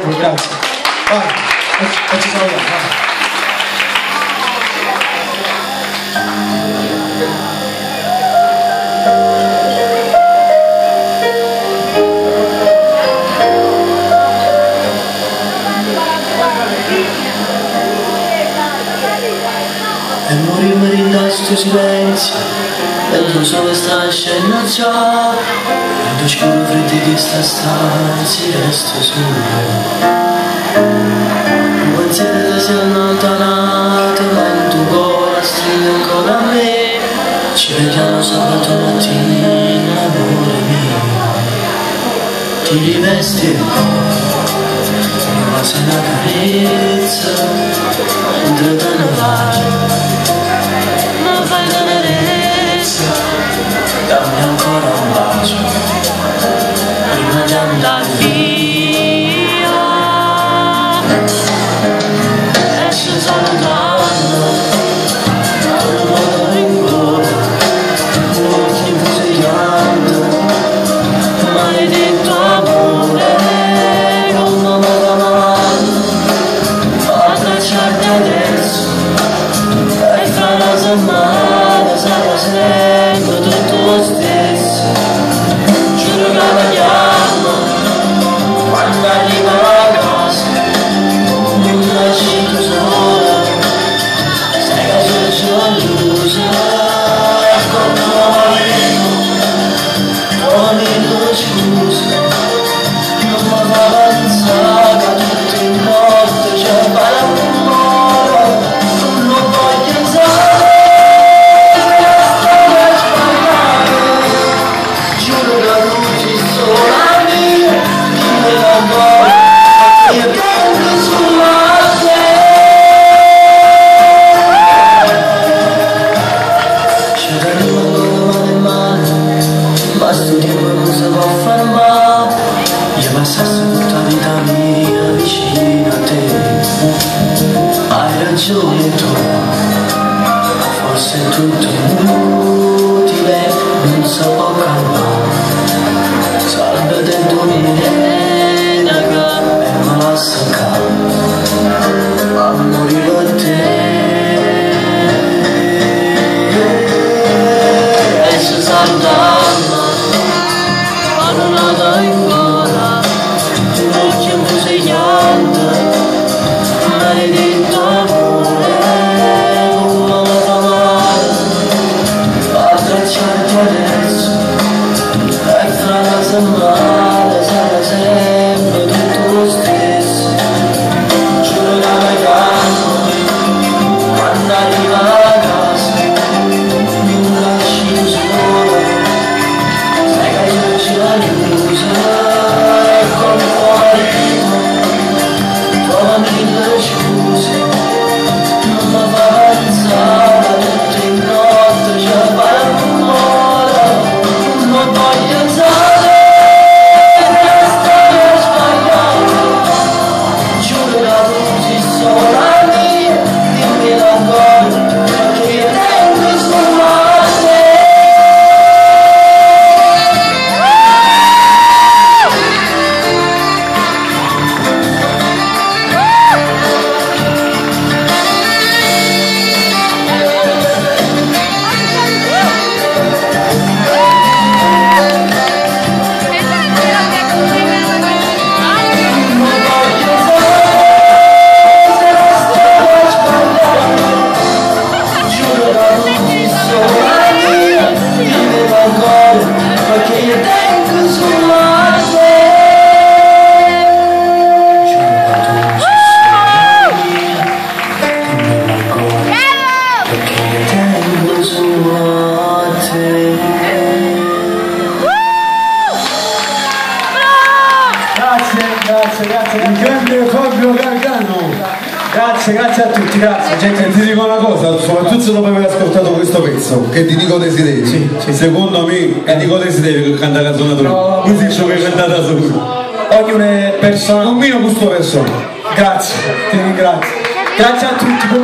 Grazie. Vai, ci siamo là. E morirmi in questo silenzio, dentro solo sta scena già, quando scuro freddo di sta stanza resto solo. Un pensiero si è allontanato, lento ancora, stringe ancora a me, ci vediamo sabato mattina, amore mio. Ti rivesti il corpo, mi passa una carezza, mentre te ne vai. Dammi ancora un bacio prima di andare via. E ci salutando un modo in gola, l'ultimo segnando, maledetto amore, come una mano a abbracciarti adesso. E fra una setmana sarà sempre tutto lo stesso. Giuro che vogliamo quando arriva la casa, non mi lasci tu sola, sai che sono giallosa. Come amico scusa, non mi fa pensare tutto in notte c'è l'amore, non voglio pensare. Forse è tutto inutile, non so calmare, salve dentro mi nega e me la sacca, ma morivo a te. E ci salutando, quando nada in gola, l'ultimo segnante, maledetto amore. Adesso e fra la setmana sarà sempre tutto lo stesso. Giuro che vogliamo quando arriva la casa, non lasci sola, sai che io ci aiuto. Come marito trovami le scuse, non mi fa pensare tutto in notte c'è l'amore. Non voglio pensare che stai sbagliando, giuro che tu sei sola mia, dimmi l'ancora, perché io tengo sulla te. Grazie, il grande Fabio Gargano. Grazie a tutti, grazie. Gente, ti dico una cosa, soprattutto dopo aver ascoltato questo pezzo, che è di Nico Desideri. Sì. Secondo me è Nico Desideri che canta la suonatura. No, lui dice che canta da solo. Ognuno è persona. Un mio gusto persona. Grazie, ti ringrazio. Grazie a tutti, buon